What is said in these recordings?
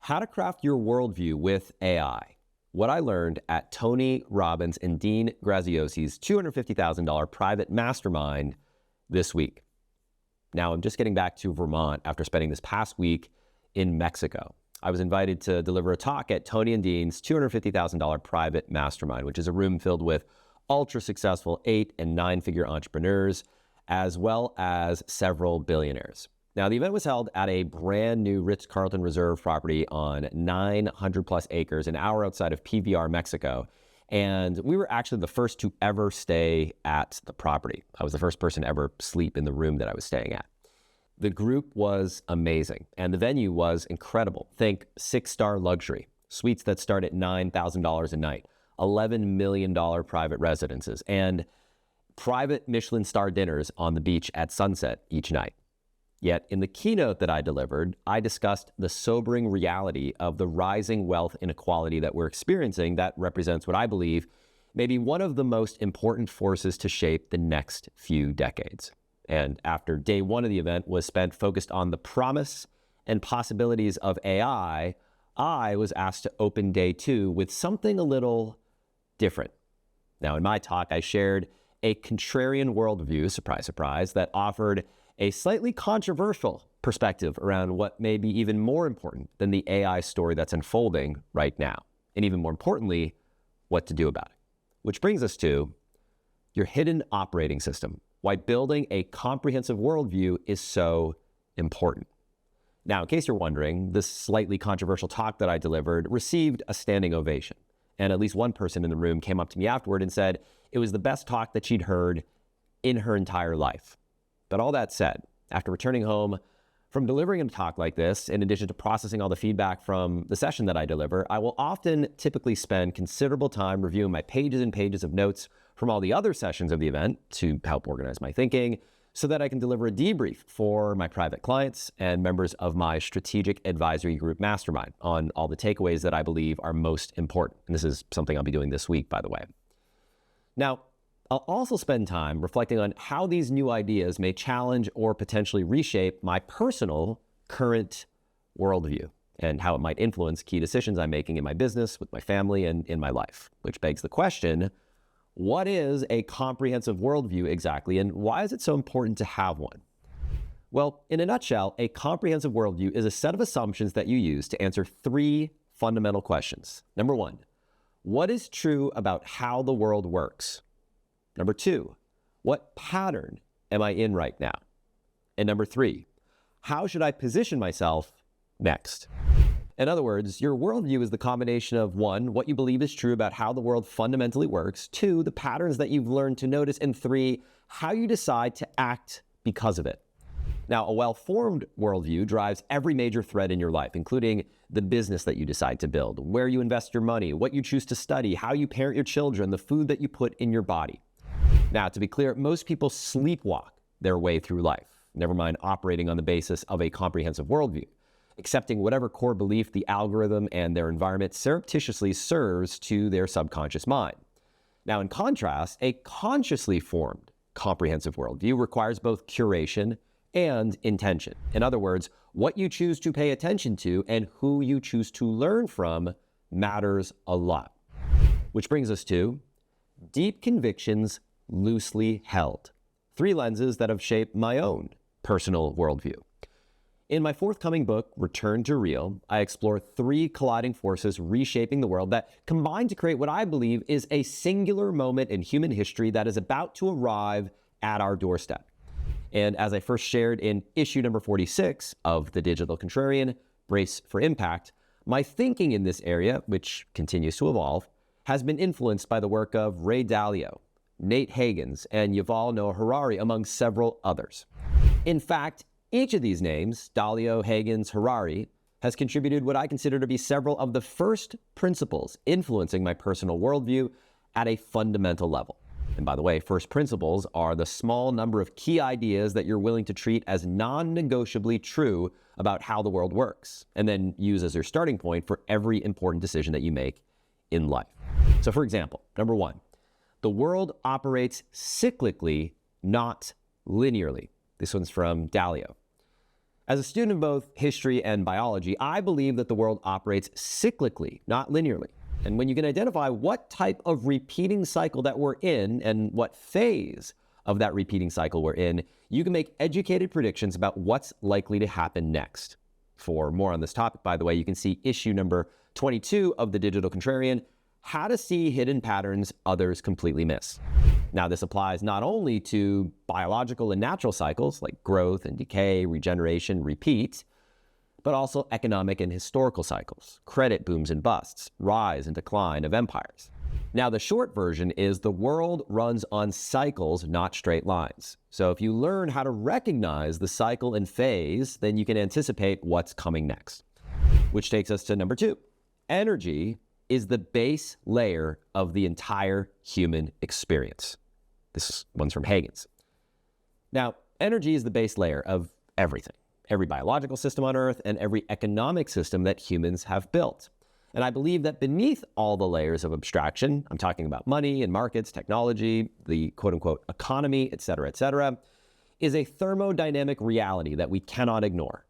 How to Craft Your Worldview with AI. What I learned at Tony Robbins and Dean Graziosi's $250,000 private mastermind this week. Now, I'm just getting back to Vermont after spending this past week in Mexico. I was invited to deliver a talk at Tony and Dean's $250,000 private mastermind, which is a room filled with ultra successful 8- and 9-figure entrepreneurs, as well as several billionaires. Now, the event was held at a brand new Ritz-Carlton Reserve property on 900 plus acres, an hour outside of PVR, Mexico. And we were actually the first to ever stay at the property. I was the first person to ever sleep in the room that I was staying at. The group was amazing, and the venue was incredible. Think 6-star luxury, suites that start at $9,000 a night, $11 million private residences, and private Michelin star dinners on the beach at sunset each night. Yet in the keynote that I delivered, I discussed the sobering reality of the rising wealth inequality that we're experiencing that represents what I believe may be one of the most important forces to shape the next few decades. And after day one of the event was spent focused on the promise and possibilities of AI, I was asked to open day two with something a little different. Now, in my talk, I shared a contrarian worldview, surprise, surprise, that offered a slightly controversial perspective around what may be even more important than the AI story that's unfolding right now. And even more importantly, what to do about it. Which brings us to your hidden operating system, why building a comprehensive worldview is so important. Now, in case you're wondering, this slightly controversial talk that I delivered received a standing ovation. And at least one person in the room came up to me afterward and said it was the best talk that she'd heard in her entire life. But all that said, after returning home from delivering a talk like this, in addition to processing all the feedback from the session that I deliver, I will often typically spend considerable time reviewing my pages and pages of notes from all the other sessions of the event to help organize my thinking so that I can deliver a debrief for my private clients and members of my strategic advisory group mastermind on all the takeaways that I believe are most important. And this is something I'll be doing this week, by the way. Now, I'll also spend time reflecting on how these new ideas may challenge or potentially reshape my personal current worldview and how it might influence key decisions I'm making in my business, with my family, and in my life. Which begs the question, what is a comprehensive worldview exactly, and why is it so important to have one? Well, in a nutshell, a comprehensive worldview is a set of assumptions that you use to answer 3 fundamental questions. Number 1, what is true about how the world works? Number 2, what pattern am I in right now? And number 3, how should I position myself next? In other words, your worldview is the combination of 1, what you believe is true about how the world fundamentally works, 2, the patterns that you've learned to notice, and 3, how you decide to act because of it. Now, a well-formed worldview drives every major thread in your life, including the business that you decide to build, where you invest your money, what you choose to study, how you parent your children, the food that you put in your body. Now, to be clear, most people sleepwalk their way through life, never mind operating on the basis of a comprehensive worldview, accepting whatever core belief the algorithm and their environment surreptitiously serves to their subconscious mind. Now, in contrast, a consciously formed comprehensive worldview requires both curation and intention. In other words, what you choose to pay attention to and who you choose to learn from matters a lot. Which brings us to deep convictions loosely held. 3 lenses that have shaped my own personal worldview. In my forthcoming book, Return to Real, I explore 3 colliding forces reshaping the world that combine to create what I believe is a singular moment in human history that is about to arrive at our doorstep. And as I first shared in issue number 46 of The Digital Contrarian, Brace for Impact, my thinking in this area, which continues to evolve, has been influenced by the work of Ray Dalio, Nate Hagens, and Yuval Noah Harari, among several others. In fact, each of these names, Dalio, Hagens, Harari, has contributed what I consider to be several of the first principles influencing my personal worldview at a fundamental level. And by the way, first principles are the small number of key ideas that you're willing to treat as non-negotiably true about how the world works, and then use as your starting point for every important decision that you make in life. So for example, number 1, the world operates cyclically, not linearly. This one's from Dalio. As a student of both history and biology, I believe that the world operates cyclically, not linearly. And when you can identify what type of repeating cycle that we're in and what phase of that repeating cycle we're in, you can make educated predictions about what's likely to happen next. For more on this topic, by the way, you can see issue number 22 of the Digital Contrarian, How to See Hidden Patterns Others Completely Miss. Now, this applies not only to biological and natural cycles like growth and decay, regeneration, repeat, but also economic and historical cycles, credit booms and busts, rise and decline of empires. Now, the short version is the world runs on cycles, not straight lines. So if you learn how to recognize the cycle and phase, then you can anticipate what's coming next. Which takes us to number 2. Energy is the base layer of the entire human experience. This one's from Hagens. Now, energy is the base layer of everything, every biological system on Earth and every economic system that humans have built. And I believe that beneath all the layers of abstraction, I'm talking about money and markets, technology, the quote-unquote economy, et cetera, is a thermodynamic reality that we cannot ignore.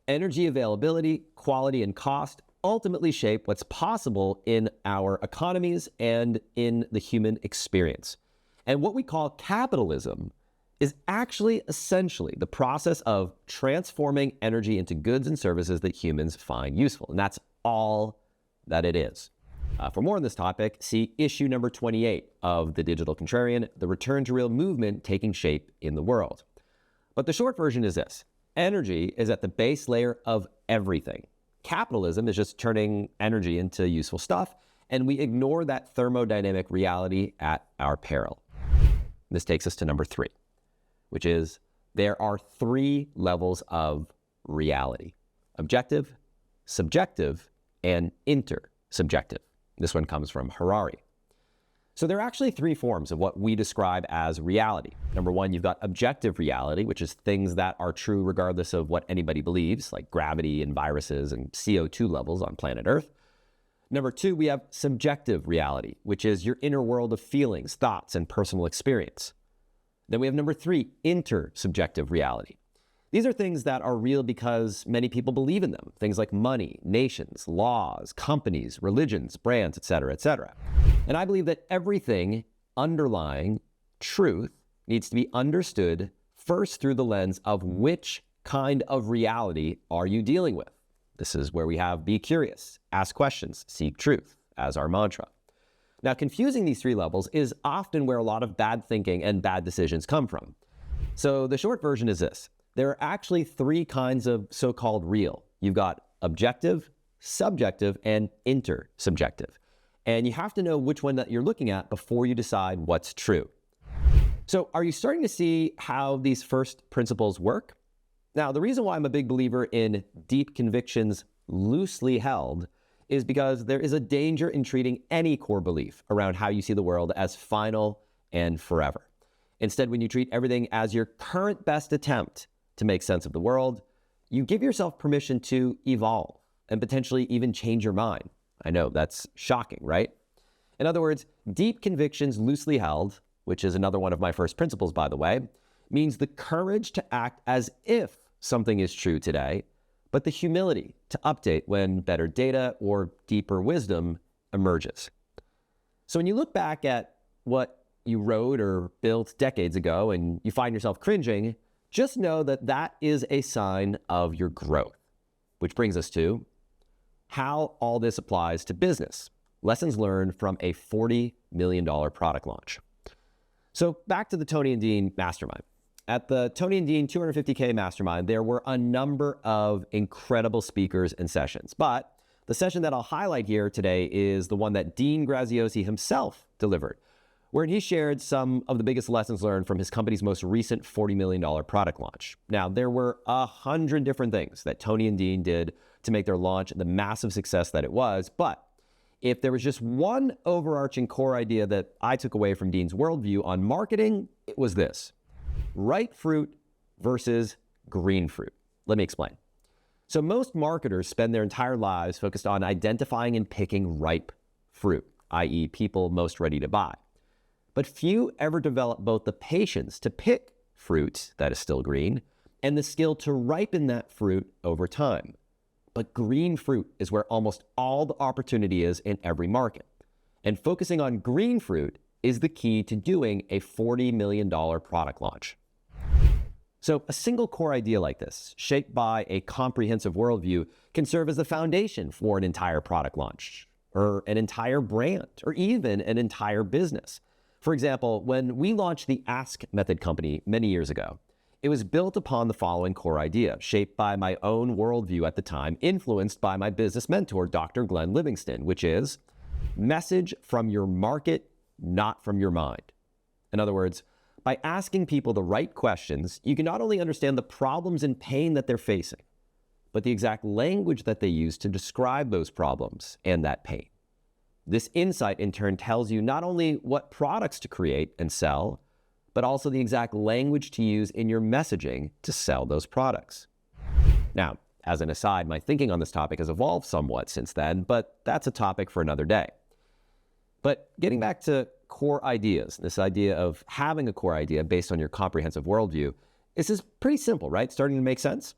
Energy availability, quality, and cost ultimately shape what's possible in our economies and in the human experience. And what we call capitalism is actually essentially the process of transforming energy into goods and services that humans find useful. And that's all that it is. For more on this topic, see issue number 28 of the Digital Contrarian, The Return to Real Movement Taking Shape in the World. But the short version is this. Energy is at the base layer of everything. Capitalism is just turning energy into useful stuff, and we ignore that thermodynamic reality at our peril. This takes us to number 3, which is there are 3 levels of reality: objective, subjective, and intersubjective. This one comes from Harari. So there are actually 3 forms of what we describe as reality. Number 1, you've got objective reality, which is things that are true regardless of what anybody believes, like gravity and viruses and CO2 levels on planet Earth. Number 2, we have subjective reality, which is your inner world of feelings, thoughts, and personal experience. Then we have number 3, intersubjective reality. These are things that are real because many people believe in them. Things like money, nations, laws, companies, religions, brands, et cetera, And I believe that everything underlying truth needs to be understood first through the lens of which kind of reality are you dealing with. This is where we have be curious, ask questions, seek truth as our mantra. Now, confusing these 3 levels is often where a lot of bad thinking and bad decisions come from. So the short version is this. There are actually 3 kinds of so-called real. You've got objective, subjective, and intersubjective. And you have to know which one that you're looking at before you decide what's true. So are you starting to see how these first principles work? Now, the reason why I'm a big believer in deep convictions loosely held is because there is a danger in treating any core belief around how you see the world as final and forever. Instead, when you treat everything as your current best attempt to make sense of the world, you give yourself permission to evolve and potentially even change your mind. I know, that's shocking, right? In other words, deep convictions loosely held, which is another one of my first principles, by the way, means the courage to act as if something is true today, but the humility to update when better data or deeper wisdom emerges. So when you look back at what you wrote or built decades ago and you find yourself cringing, just know that that is a sign of your growth. Which brings us to how all this applies to business. Lessons learned from a $40 million product launch. So back to the Tony and Dean Mastermind. At the Tony and Dean 250K Mastermind, there were a number of incredible speakers and sessions. But the session that I'll highlight here today is the one that Dean Graziosi himself delivered, where he shared some of the biggest lessons learned from his company's most recent $40 million product launch. Now, there were 100 different things that Tony and Dean did to make their launch the massive success that it was, but if there was just one overarching core idea that I took away from Dean's worldview on marketing, it was this: ripe fruit versus green fruit. Let me explain. So most marketers spend their entire lives focused on identifying and picking ripe fruit, i.e. people most ready to buy. But few ever develop both the patience to pick fruit that is still green and the skill to ripen that fruit over time. But green fruit is where almost all the opportunity is in every market. And focusing on green fruit is the key to doing a $40 million product launch. So a single core idea like this, shaped by a comprehensive worldview, can serve as the foundation for an entire product launch, or an entire brand, or even an entire business. For example, when we launched the Ask Method company many years ago, it was built upon the following core idea, shaped by my own worldview at the time, influenced by my business mentor, Dr. Glenn Livingston, which is message from your market, not from your mind. In other words, by asking people the right questions, you can not only understand the problems and pain that they're facing, but the exact language that they use to describe those problems and that pain. This insight in turn tells you not only what products to create and sell, but also the exact language to use in your messaging to sell those products. Now, as an aside, my thinking on this topic has evolved somewhat since then, but that's a topic for another day. But getting back to core ideas, this idea of having a core idea based on your comprehensive worldview, this is pretty simple, right? Starting to make sense?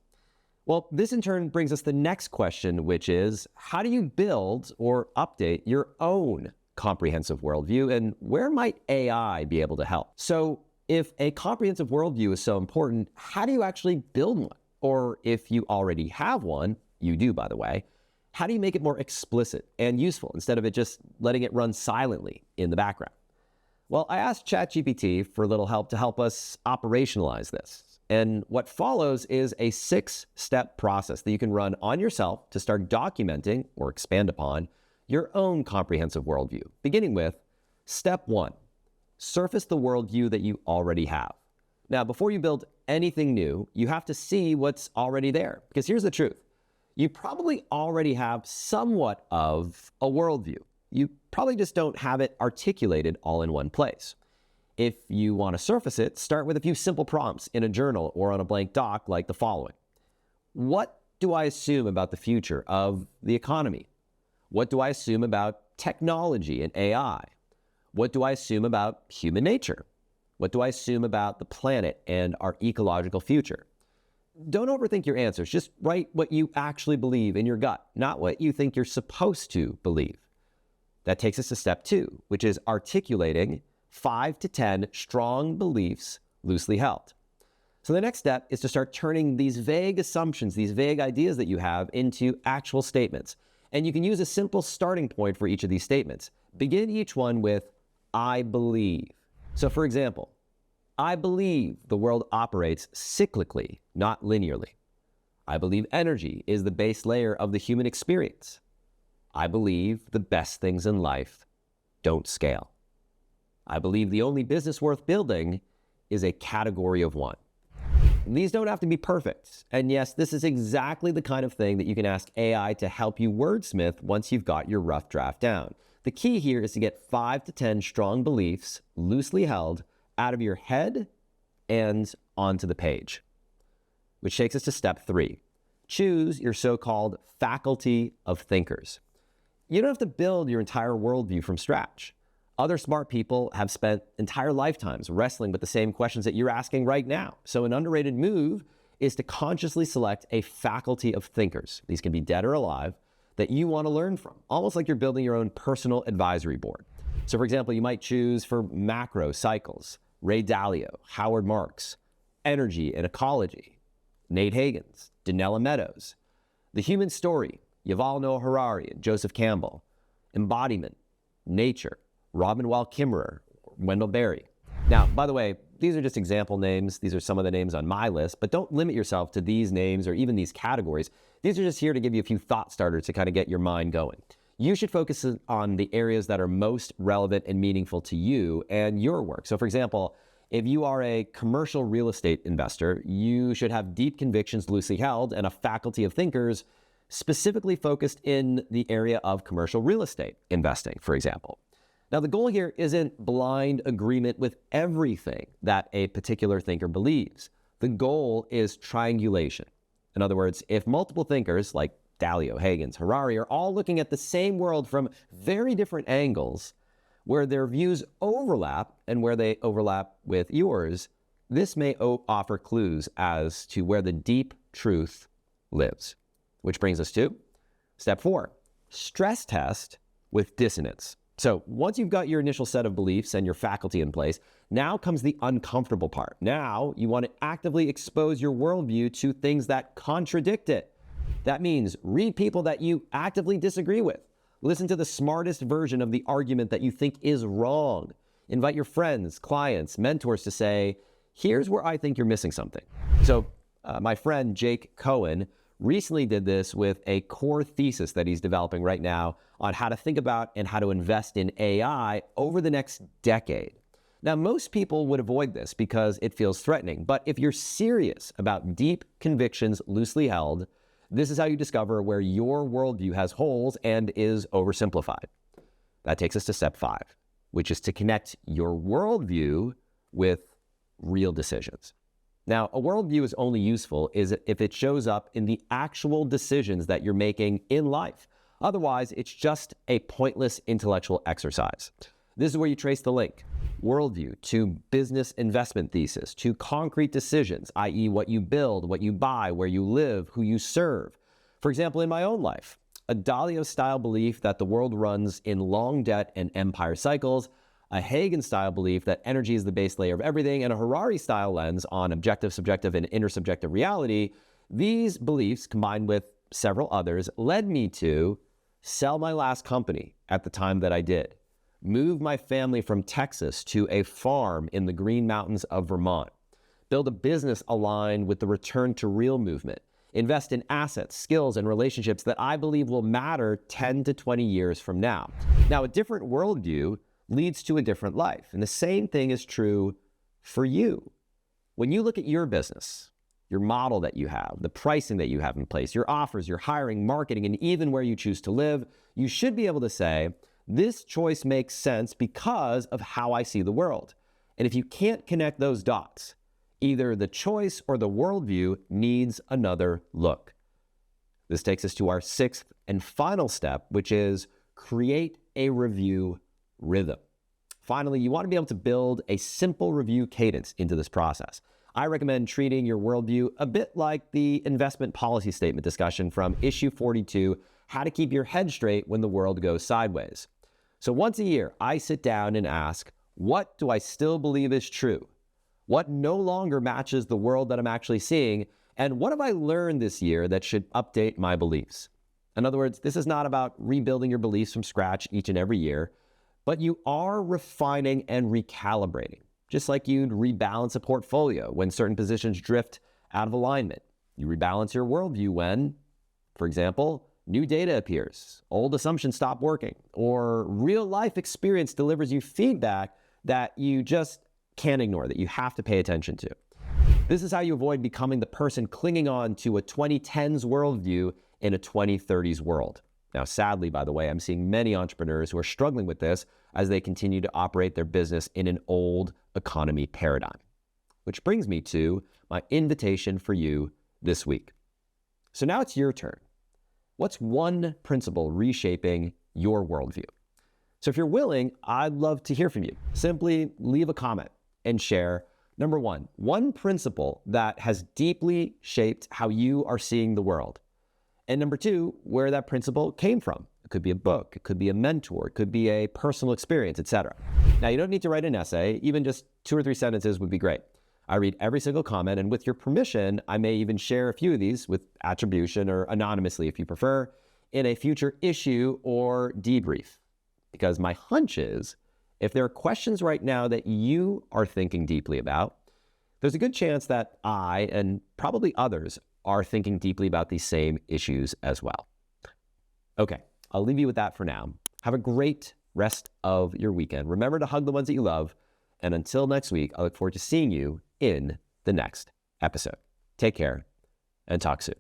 Well, this in turn brings us to the next question, which is, how do you build or update your own comprehensive worldview, and where might AI be able to help? So if a comprehensive worldview is so important, how do you actually build one? Or if you already have one, you do, by the way, how do you make it more explicit and useful instead of it just letting it run silently in the background? Well, I asked ChatGPT for a little help to help us operationalize this. And what follows is a 6-step process that you can run on yourself to start documenting or expand upon your own comprehensive worldview, beginning with step 1, surface the worldview that you already have. Now, before you build anything new, you have to see what's already there, because here's the truth. You probably already have somewhat of a worldview. You probably just don't have it articulated all in one place. If you want to surface it, start with a few simple prompts in a journal or on a blank doc like the following. What do I assume about the future of the economy? What do I assume about technology and AI? What do I assume about human nature? What do I assume about the planet and our ecological future? Don't overthink your answers. Just write what you actually believe in your gut, not what you think you're supposed to believe. That takes us to step 2, which is articulating 5 to 10 strong beliefs loosely held. So the next step is to start turning these vague assumptions, these vague ideas that you have into actual statements. And you can use a simple starting point for each of these statements. Begin each one with, I believe. So for example, I believe the world operates cyclically, not linearly. I believe energy is the base layer of the human experience. I believe the best things in life don't scale. I believe the only business worth building is a category of one. These don't have to be perfect. And yes, this is exactly the kind of thing that you can ask AI to help you wordsmith once you've got your rough draft down. The key here is to get 5 to 10 strong beliefs, loosely held, out of your head and onto the page. Which takes us to step 3. Choose your so-called faculty of thinkers. You don't have to build your entire worldview from scratch. Other smart people have spent entire lifetimes wrestling with the same questions that you're asking right now. So an underrated move is to consciously select a faculty of thinkers. These can be dead or alive, that you want to learn from, almost like you're building your own personal advisory board. So for example, you might choose for macro cycles, Ray Dalio, Howard Marks, energy and ecology, Nate Hagens, Donella Meadows, the human story, Yuval Noah Harari and Joseph Campbell, embodiment, nature, Robin Wall Kimmerer, Wendell Berry. Now, by the way, these are just example names. These are some of the names on my list, but don't limit yourself to these names or even these categories. These are just here to give you a few thought starters to kind of get your mind going. You should focus on the areas that are most relevant and meaningful to you and your work. So for example, if you are a commercial real estate investor, you should have deep convictions loosely held and a faculty of thinkers specifically focused in the area of commercial real estate investing, for example. Now, the goal here isn't blind agreement with everything that a particular thinker believes. The goal is triangulation. In other words, if multiple thinkers like Dalio, Hagens, Harari are all looking at the same world from very different angles, where their views overlap and where they overlap with yours, this may offer clues as to where the deep truth lives. Which brings us to step 4, stress test with dissonance. So once you've got your initial set of beliefs and your faculty in place, now comes the uncomfortable part. Now you want to actively expose your worldview to things that contradict it. That means read people that you actively disagree with. Listen to the smartest version of the argument that you think is wrong. Invite your friends, clients, mentors to say, here's where I think you're missing something. So my friend Jake Cohen recently did this with a core thesis that he's developing right now on how to think about and how to invest in AI over the next decade. Now, most people would avoid this because it feels threatening, but if you're serious about deep convictions loosely held, this is how you discover where your worldview has holes and is oversimplified. That takes us to step 5, which is to connect your worldview with real decisions. Now, a worldview is only useful if it shows up in the actual decisions that you're making in life. Otherwise, it's just a pointless intellectual exercise. This is where you trace the link. Worldview to business investment thesis, to concrete decisions, i.e. what you build, what you buy, where you live, who you serve. For example, in my own life, a Dalio-style belief that the world runs in long debt and empire cycles, a Hagens-style belief that energy is the base layer of everything, and a Harari-style lens on objective, subjective, and intersubjective reality. These beliefs, combined with several others, led me to sell my last company at the time that I did, move my family from Texas to a farm in the Green Mountains of Vermont, build a business aligned with the return to real movement, invest in assets, skills, and relationships that I believe will matter 10 to 20 years from now. Now, a different worldview leads to a different life. And the same thing is true for you. When you look at your business, your model that you have, the pricing that you have in place, your offers, your hiring, marketing, and even where you choose to live, you should be able to say, this choice makes sense because of how I see the world. And if you can't connect those dots, either the choice or the worldview needs another look. This takes us to our 6th and final step, which is create a review rhythm. Finally, you want to be able to build a simple review cadence into this process. I recommend treating your worldview a bit like the investment policy statement discussion from issue 42, how to keep your head straight when the world goes sideways. So once a year, I sit down and ask, what do I still believe is true? What no longer matches the world that I'm actually seeing? And what have I learned this year that should update my beliefs? In other words, this is not about rebuilding your beliefs from scratch each and every year, but you are refining and recalibrating, just like you'd rebalance a portfolio when certain positions drift out of alignment. You rebalance your worldview when, for example, new data appears, old assumptions stop working, or real life experience delivers you feedback that you just can't ignore, that you have to pay attention to. This is how you avoid becoming the person clinging on to a 2010s worldview in a 2030s world. Now, sadly, by the way, I'm seeing many entrepreneurs who are struggling with this as they continue to operate their business in an old economy paradigm. Which brings me to my invitation for you this week. So now it's your turn. What's one principle reshaping your worldview? So if you're willing, I'd love to hear from you. Simply leave a comment and share, number one principle that has deeply shaped how you are seeing the world. And number 2, where that principle came from. It could be a book, it could be a mentor, it could be a personal experience, etc. Now, you don't need to write an essay. Even just 2 or 3 sentences would be great. I read every single comment, and with your permission, I may even share a few of these with attribution or anonymously if you prefer, in a future issue or debrief. Because my hunch is, if there are questions right now that you are thinking deeply about, there's a good chance that I, and probably others, are thinking deeply about these same issues as well. Okay, I'll leave you with that for now. Have a great rest of your weekend. Remember to hug the ones that you love. And until next week, I look forward to seeing you in the next episode. Take care and talk soon.